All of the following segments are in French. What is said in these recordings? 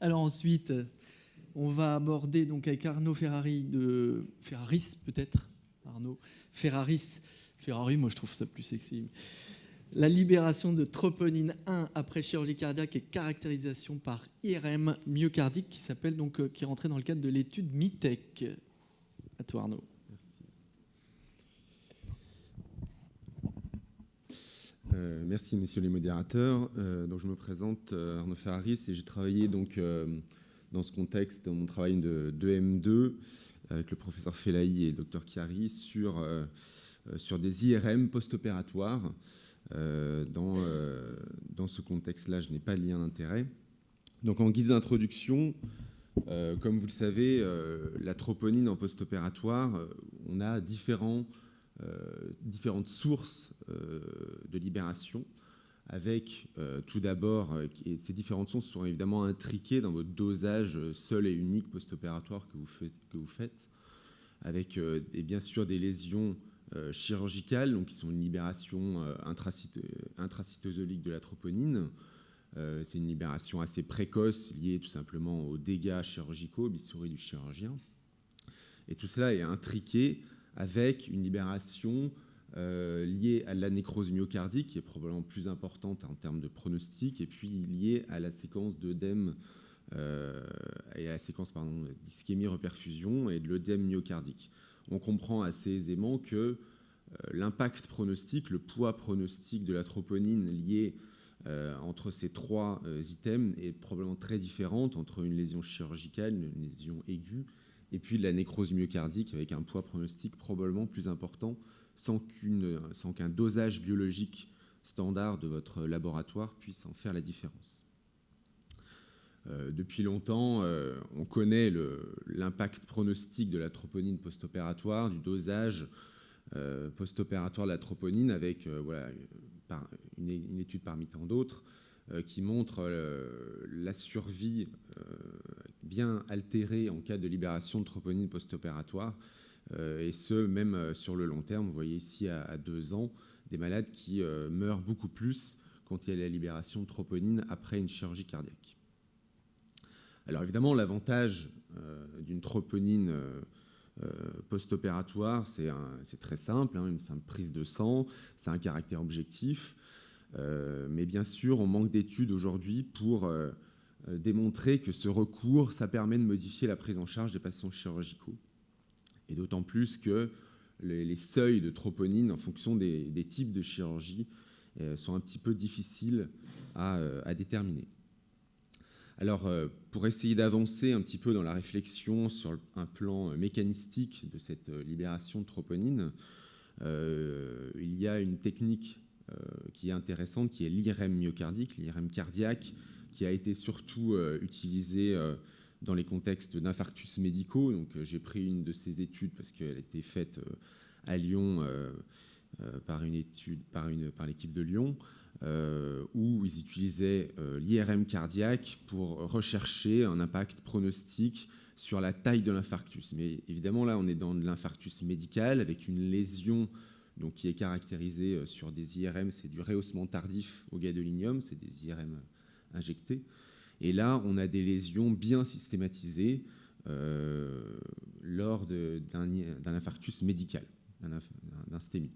Alors ensuite, on va aborder donc avec Arnaud Ferrari de Ferraris peut-être. Arnaud Ferraris, Ferrari, moi je trouve ça plus sexy. La libération de troponine 1 après chirurgie cardiaque et caractérisation par IRM myocardique qui s'appelle donc qui est rentré dans le cadre de l'étude MITEC. À toi Arnaud. Merci, messieurs les modérateurs. Donc, je me présente, Arnaud Ferraris, et j'ai travaillé donc, dans ce contexte, dans mon travail de M2, avec le professeur Fellahi et le docteur Chiari, sur des IRM post-opératoires. Dans ce contexte-là, je n'ai pas de lien d'intérêt. Donc, en guise d'introduction, comme vous le savez, la troponine en post-opératoire, on a différentes sources de libération, avec tout d'abord, et ces différentes sources sont évidemment intriquées dans votre dosage seul et unique post-opératoire que vous faites, avec et bien sûr des lésions chirurgicales, donc qui sont une libération intracytosolique de la troponine. C'est une libération assez précoce liée tout simplement aux dégâts chirurgicaux, bistouri du chirurgien. Et tout cela est intriqué avec une libération liée à la nécrose myocardique, qui est probablement plus importante en termes de pronostic, et puis liée à la séquence d'œdème et à la séquence d'ischémie-reperfusion et de l'œdème myocardique. On comprend assez aisément que l'impact pronostic, le poids pronostic de la troponine lié entre ces trois items est probablement très différente entre une lésion chirurgicale, une lésion aiguë, et puis de la nécrose myocardique avec un poids pronostic probablement plus important sans qu'un dosage biologique standard de votre laboratoire puisse en faire la différence. Depuis longtemps, on connaît l'impact pronostic de la troponine post-opératoire, du dosage post-opératoire de la troponine avec une étude parmi tant d'autres qui montre la survie bien altérée en cas de libération de troponine post-opératoire, et ce, même sur le long terme. Vous voyez ici à 2 ans, des malades qui meurent beaucoup plus quand il y a la libération de troponine après une chirurgie cardiaque. Alors évidemment, l'avantage d'une troponine post-opératoire, c'est très simple, une simple prise de sang, c'est un caractère objectif, mais bien sûr, on manque d'études aujourd'hui pour démontrer que ce recours, ça permet de modifier la prise en charge des patients chirurgicaux. Et d'autant plus que les seuils de troponine, en fonction des types de chirurgie, sont un petit peu difficiles à déterminer. Alors, pour essayer d'avancer un petit peu dans la réflexion sur un plan mécanistique de cette libération de troponine, il y a une technique qui est intéressante, qui est l'IRM myocardique, l'IRM cardiaque, qui a été surtout utilisée dans les contextes d'infarctus médicaux. Donc, j'ai pris une de ces études parce qu'elle a été faite à Lyon par l'équipe de Lyon, où ils utilisaient l'IRM cardiaque pour rechercher un impact pronostic sur la taille de l'infarctus. Mais évidemment, là, on est dans de l'infarctus médical avec une lésion donc, qui est caractérisée sur des IRM, c'est du rehaussement tardif au gadolinium, c'est des IRM injectés. Et là, on a des lésions bien systématisées lors d'un infarctus médical, d'un STEMI.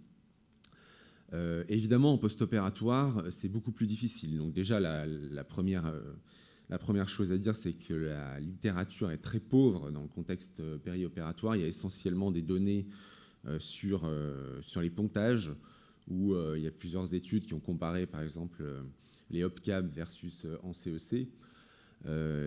Évidemment, en post-opératoire, c'est beaucoup plus difficile. Donc déjà, la première chose à dire, c'est que la littérature est très pauvre dans le contexte périopératoire. Il y a essentiellement des données sur les pontages, où il y a plusieurs études qui ont comparé, par exemple, les OPCAB versus en CEC.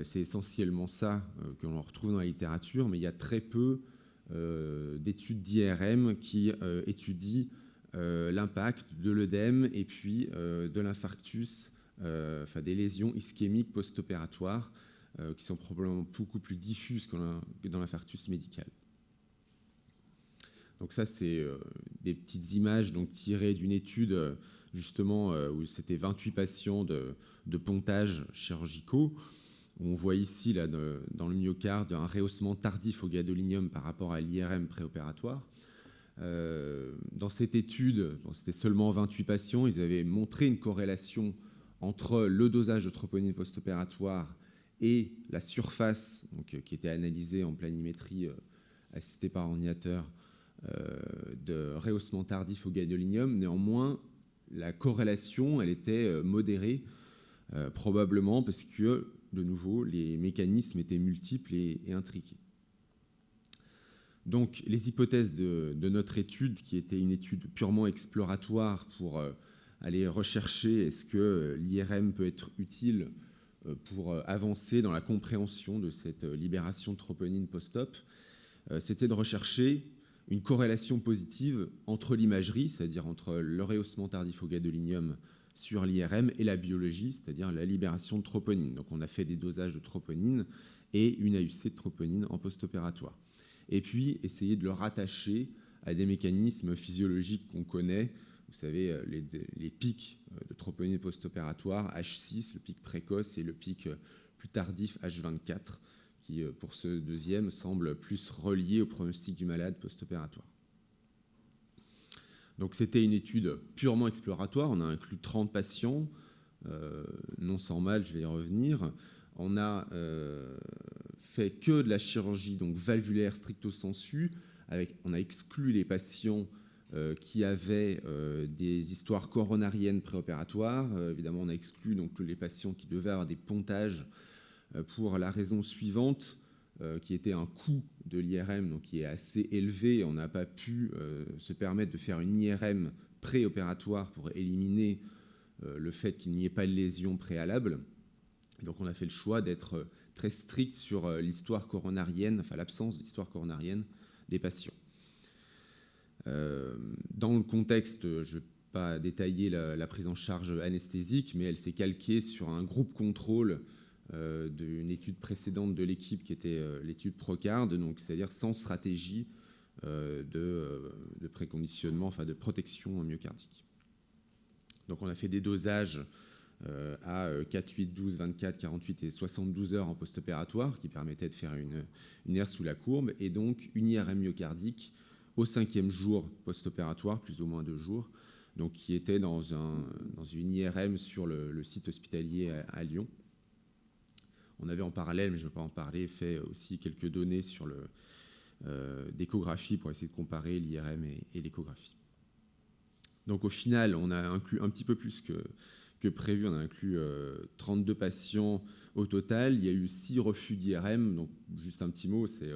C'est essentiellement ça que l'on retrouve dans la littérature, mais il y a très peu d'études d'IRM qui étudient l'impact de l'œdème et puis de l'infarctus, des lésions ischémiques post-opératoires qui sont probablement beaucoup plus diffuses que dans l'infarctus médical. Donc ça, c'est des petites images donc, tirées d'une étude justement où c'était 28 patients de pontage chirurgicaux. On voit ici, là, dans le myocarde, un rehaussement tardif au gadolinium par rapport à l'IRM préopératoire. Dans cette étude, c'était seulement 28 patients, ils avaient montré une corrélation entre le dosage de troponine post-opératoire et la surface qui était analysée en planimétrie assistée par ordinateur de rehaussement tardif au gadolinium. Néanmoins, la corrélation, elle était modérée, probablement parce que, de nouveau, les mécanismes étaient multiples et intriqués. Donc, les hypothèses de notre étude, qui était une étude purement exploratoire pour aller rechercher est-ce que l'IRM peut être utile pour avancer dans la compréhension de cette libération de troponine post-op, c'était de rechercher une corrélation positive entre l'imagerie, c'est-à-dire entre le rehaussement tardif au gadolinium sur l'IRM, et la biologie, c'est-à-dire la libération de troponine. Donc on a fait des dosages de troponine et une AUC de troponine en post-opératoire. Et puis essayer de le rattacher à des mécanismes physiologiques qu'on connaît. Vous savez, les pics de troponine post-opératoire, H6, le pic précoce, et le pic plus tardif, H24, qui, pour ce deuxième, semble plus relié au pronostic du malade post-opératoire. Donc c'était une étude purement exploratoire. On a inclus 30 patients, non sans mal, je vais y revenir. On a fait que de la chirurgie donc valvulaire stricto sensu. On a exclu les patients qui avaient des histoires coronariennes préopératoires. Évidemment, on a exclu donc les patients qui devaient avoir des pontages pour la raison suivante, qui était un coût de l'IRM donc qui est assez élevé. On n'a pas pu se permettre de faire une IRM préopératoire pour éliminer le fait qu'il n'y ait pas de lésion préalable. Donc on a fait le choix d'être très strict sur l'histoire coronarienne, enfin l'absence d'histoire coronarienne des patients. Dans le contexte, je ne vais pas détailler la prise en charge anesthésique, mais elle s'est calquée sur un groupe contrôle d'une étude précédente de l'équipe qui était l'étude Procard, donc c'est-à-dire sans stratégie de préconditionnement, enfin de protection myocardique. Donc on a fait des dosages à 4, 8, 12, 24, 48 et 72 heures en post-opératoire qui permettaient de faire une aire sous la courbe, et donc une IRM myocardique au 5e jour post-opératoire, plus ou moins 2 jours, donc qui était dans une IRM sur le site hospitalier à Lyon. On avait en parallèle, mais je ne vais pas en parler, fait aussi quelques données sur d'échographie pour essayer de comparer l'IRM et l'échographie. Donc au final, on a inclus un petit peu plus que prévu. On a inclus 32 patients au total. Il y a eu 6 refus d'IRM. Donc juste un petit mot, c'est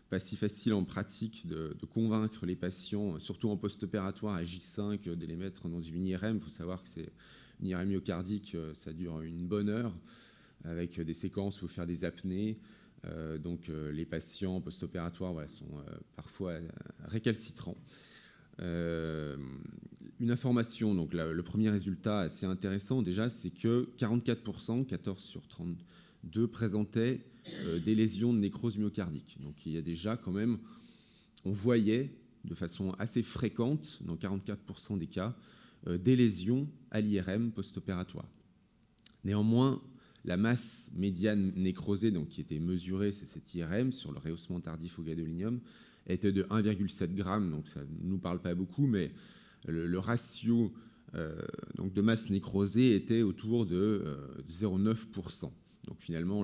pas si facile en pratique de convaincre les patients, surtout en post-opératoire à J5, de les mettre dans une IRM. Il faut savoir que c'est une IRM myocardique, ça dure une bonne heure, avec des séquences où il faut faire des apnées. Donc les patients post-opératoires sont parfois récalcitrants. Une information, donc le premier résultat assez intéressant déjà, c'est que 44%, 14 sur 32, présentaient des lésions de nécrose myocardique. Donc il y a déjà quand même, on voyait de façon assez fréquente, dans 44% des cas, des lésions à l'IRM post-opératoire. Néanmoins, la masse médiane nécrosée, donc qui était mesurée, c'est cette IRM sur le rehaussement tardif au gadolinium, était de 1,7 g, donc ça ne nous parle pas beaucoup, mais le ratio donc de masse nécrosée était autour de 0,9%. Donc finalement,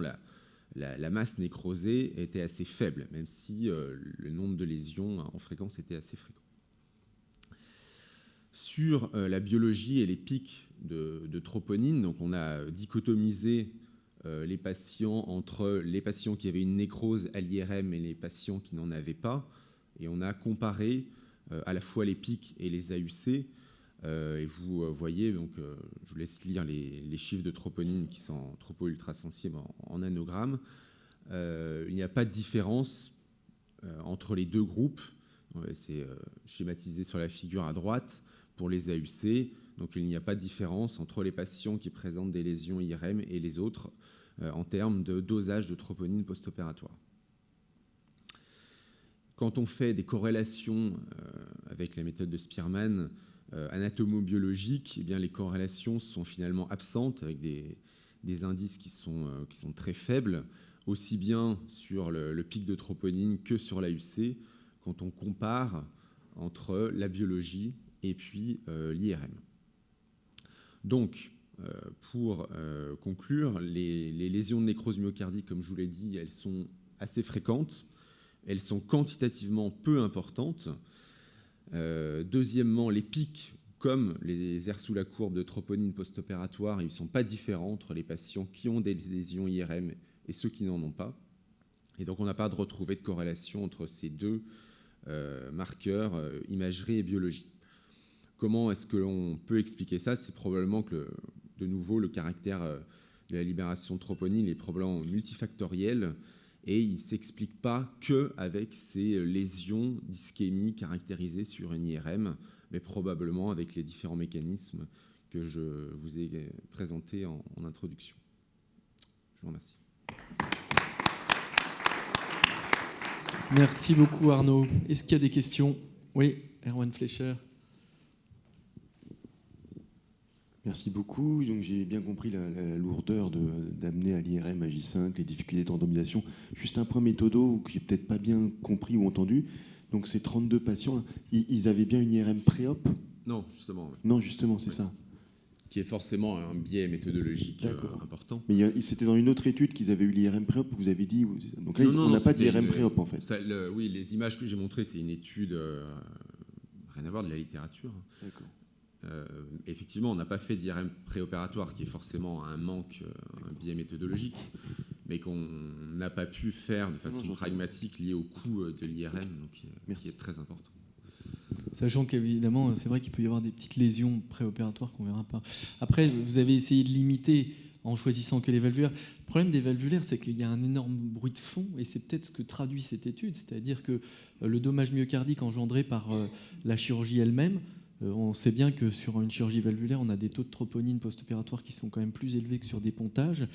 la masse nécrosée était assez faible, même si le nombre de lésions en fréquence était assez fréquent. Sur la biologie et les pics de troponine, donc on a dichotomisé les patients entre les patients qui avaient une nécrose à l'IRM et les patients qui n'en avaient pas, et on a comparé à la fois les pics et les AUC, et vous voyez, donc, je vous laisse lire les chiffres de troponine qui sont tropo-ultrasensibles en nanogrammes. Il n'y a pas de différence entre les deux groupes. C'est schématisé sur la figure à droite pour les AUC. Donc il n'y a pas de différence entre les patients qui présentent des lésions IRM et les autres en termes de dosage de troponine post-opératoire. Quand on fait des corrélations avec la méthode de Spearman anatomo-biologiques, eh bien, les corrélations sont finalement absentes, avec des indices qui sont très faibles, aussi bien sur le pic de troponine que sur l'AUC, quand on compare entre la biologie et puis l'IRM. Donc, Pour conclure, les lésions de nécrose myocardique, comme je vous l'ai dit, elles sont assez fréquentes. Elles sont quantitativement peu importantes. Deuxièmement, les pics, comme les aires sous la courbe de troponine post-opératoire, ils ne sont pas différents entre les patients qui ont des lésions IRM et ceux qui n'en ont pas. Et donc, on n'a pas retrouvé de corrélation entre ces deux marqueurs, imagerie et biologie. Comment est-ce que l'on peut expliquer ça? C'est probablement que, de nouveau, le caractère de la libération de troponine est probablement multifactoriel et il ne s'explique pas qu'avec ces lésions d'ischémie caractérisées sur une IRM, mais probablement avec les différents mécanismes que je vous ai présentés en introduction. Je vous remercie. Merci beaucoup Arnaud. Est-ce qu'il y a des questions? Oui, Erwan Fleischer. Merci beaucoup. Donc, j'ai bien compris la lourdeur d'amener à l'IRM, à J5, les difficultés d'randomisation. Juste un point méthodo que j'ai peut-être pas bien compris ou entendu. Donc ces 32 patients, ils avaient bien une IRM pré-op? Non, justement. Oui. Non, justement, c'est ça. Qui est forcément un biais méthodologique important. Mais c'était dans une autre étude qu'ils avaient eu l'IRM pré-op, vous avez dit. Donc là, on n'a pas d'IRM pré-op en fait. Ça, oui, les images que j'ai montrées, c'est une étude, rien à voir, de la littérature. D'accord. Effectivement, on n'a pas fait d'IRM préopératoire, qui est forcément un manque, un biais méthodologique, mais qu'on n'a pas pu faire de façon pragmatique liée au coût de l'IRM, donc qui est très important. Sachant qu'évidemment, c'est vrai qu'il peut y avoir des petites lésions préopératoires qu'on ne verra pas. Après, vous avez essayé de limiter en choisissant que les valvulaires. Le problème des valvulaires, c'est qu'il y a un énorme bruit de fond, et c'est peut-être ce que traduit cette étude, c'est-à-dire que le dommage myocardique engendré par la chirurgie elle-même, on sait bien que sur une chirurgie valvulaire, on a des taux de troponine post-opératoire qui sont quand même plus élevés que sur des pontages.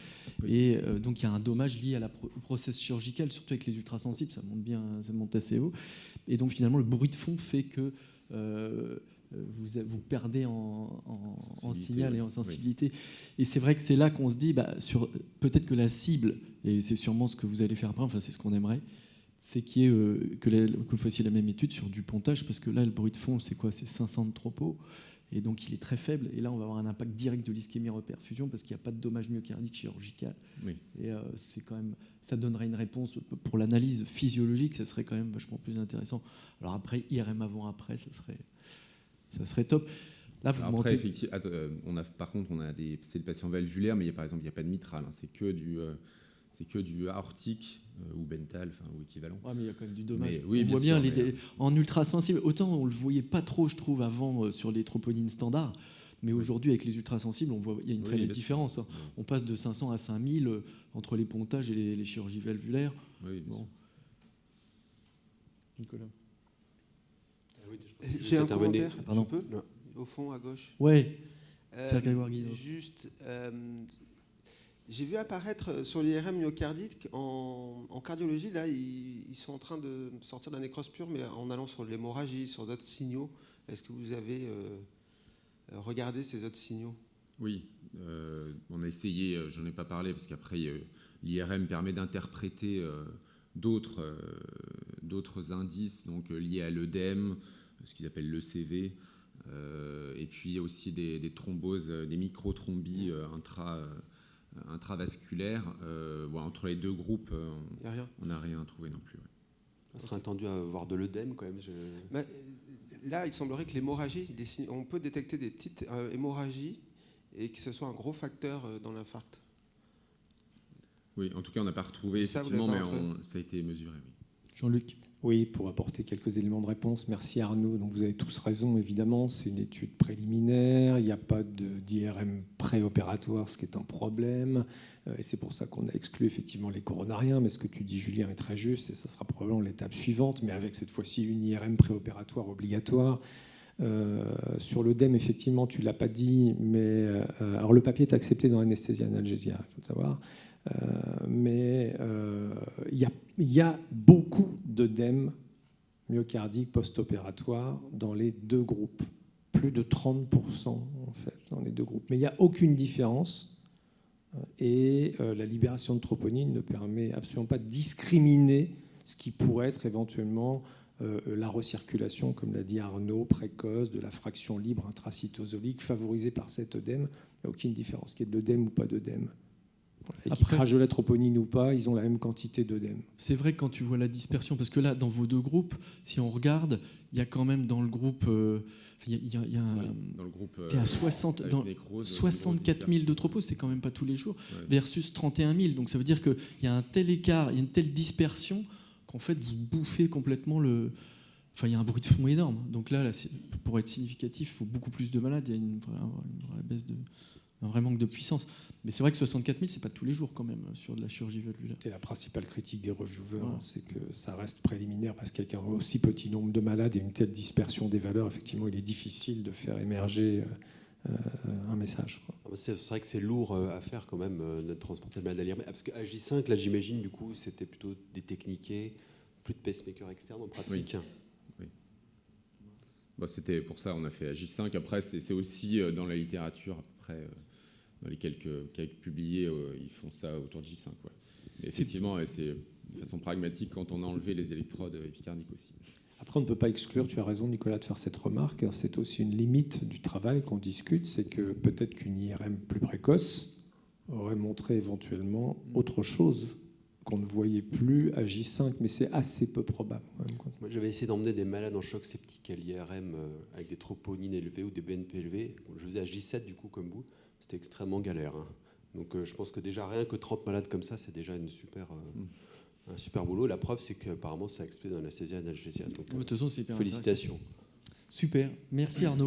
Oui. Et donc, il y a un dommage lié à la process chirurgicale, surtout avec les ultrasensibles, ça monte assez haut. Et donc, finalement, le bruit de fond fait que vous perdez en signal et en sensibilité. Oui. Et c'est vrai que c'est là qu'on se dit, peut-être que la cible, et c'est sûrement ce que vous allez faire après, enfin, c'est ce qu'on aimerait, c'est que vous fassiez la même étude sur du pontage, parce que là, le bruit de fond, c'est quoi? C'est 500 de tropo, et donc il est très faible. Et là, on va avoir un impact direct de l'ischémie-reperfusion, parce qu'il n'y a pas de dommage myocardique chirurgical. Oui. Et c'est quand même, ça donnerait une réponse pour l'analyse physiologique, ça serait quand même vachement plus intéressant. Alors après, IRM avant-après, ça serait top. Là, vous après, effectivement, par contre, c'est le patient valvulaire, mais par exemple, il n'y a pas de mitral, hein, c'est que du aortique ou bental, ou équivalent. Ah, mais il y a quand même du dommage. Mais, oui, on voit bien en ultrasensible. Autant on le voyait pas trop, je trouve, avant sur les troponines standards, mais aujourd'hui avec les ultrasensibles, on voit il y a une très nette différence. Hein. Oui. On passe de 500 à 5000 entre les pontages et les chirurgies valvulaires. Oui, bon. Nicolas. J'ai un commentaire. Pardon. Je peux au fond à gauche. Ouais. Juste. J'ai vu apparaître sur l'IRM myocardique, en cardiologie, là, ils sont en train de sortir d'un nécrose pure, mais en allant sur l'hémorragie, sur d'autres signaux. Est-ce que vous avez regardé ces autres signaux? Oui, on a essayé, je n'en ai pas parlé, parce qu'après, l'IRM permet d'interpréter d'autres indices, donc liés à l'œdème, ce qu'ils appellent l'ECV, et puis aussi des thromboses, des microtrombies intravasculaire, entre les deux groupes, on n'a rien trouvé non plus. Ouais. On serait attendu à avoir de l'œdème quand même. Là, il semblerait que l'hémorragie, on peut détecter des petites hémorragies et que ce soit un gros facteur dans l'infarct. Oui, en tout cas, on n'a pas retrouvé, effectivement, mais ça a été mesuré. Oui. Jean-Luc. Oui, pour apporter quelques éléments de réponse. Merci Arnaud. Donc vous avez tous raison, évidemment. C'est une étude préliminaire. Il n'y a pas d'IRM préopératoire, ce qui est un problème. Et c'est pour ça qu'on a exclu effectivement les coronariens. Mais ce que tu dis, Julien, est très juste. Et ça sera probablement l'étape suivante, mais avec cette fois-ci une IRM préopératoire obligatoire. Sur l'œdème, effectivement, tu ne l'as pas dit. Mais alors le papier est accepté dans Anesthésia Analgesia, il faut le savoir. Mais il y a beaucoup d'œdème myocardique post-opératoire dans les deux groupes. Plus de 30% en fait dans les deux groupes. Mais il n'y a aucune différence et la libération de troponine ne permet absolument pas de discriminer ce qui pourrait être éventuellement la recirculation, comme l'a dit Arnaud, précoce de la fraction libre intracytosolique favorisée par cet œdème. Il n'y a aucune différence, qu'il y ait de l'œdème ou pas d'œdème. Et qu'ils crachent de la troponine ou pas, ils ont la même quantité d'œdème. C'est vrai que quand tu vois la dispersion, parce que là, dans vos deux groupes, si on regarde, il y a quand même dans le groupe... dans le groupe... tu es à 64 000 de tropos, c'est quand même pas tous les jours, versus 31 000. Donc ça veut dire qu'il y a un tel écart, il y a une telle dispersion qu'en fait, vous bouffez complètement le... Enfin, il y a un bruit de fond énorme. Donc là, pour être significatif, il faut beaucoup plus de malades. Il y a une vraie baisse un vrai manque de puissance. Mais c'est vrai que 64 000, c'est pas tous les jours quand même sur de la chirurgie valvulaire. C'est la principale critique des reviewers, c'est que ça reste préliminaire parce qu'avec un aussi petit nombre de malades et une telle dispersion des valeurs, effectivement, il est difficile de faire émerger un message. C'est vrai que c'est lourd à faire quand même de transporter le malade à l'IRM. Parce que J5, là j'imagine, du coup, c'était plutôt détechniqué, plus de pacemaker externe en pratique. Oui. Bon, c'était pour ça on a fait J5. Après, c'est aussi dans la littérature, à peu près, dans les quelques cas publiés, ils font ça autour de J5. Ouais. Mais effectivement, c'est de façon pragmatique quand on a enlevé les électrodes épicardiques aussi. Après, on ne peut pas exclure, tu as raison Nicolas de faire cette remarque, c'est aussi une limite du travail qu'on discute, c'est que peut-être qu'une IRM plus précoce aurait montré éventuellement autre chose qu'on ne voyait plus à J5, mais c'est assez peu probable. Moi, j'avais essayé d'emmener des malades en choc septique à l'IRM avec des troponines élevées ou des BNP élevés. Je faisais à J7 du coup comme vous, c'était extrêmement galère. Hein. Donc je pense que déjà rien que 30 malades comme ça, c'est déjà un super boulot. La preuve, c'est qu'apparemment ça exploite dans l'anesthésie et l'analgésie. Donc de toute façon, c'est hyper félicitations. Super, merci Arnaud.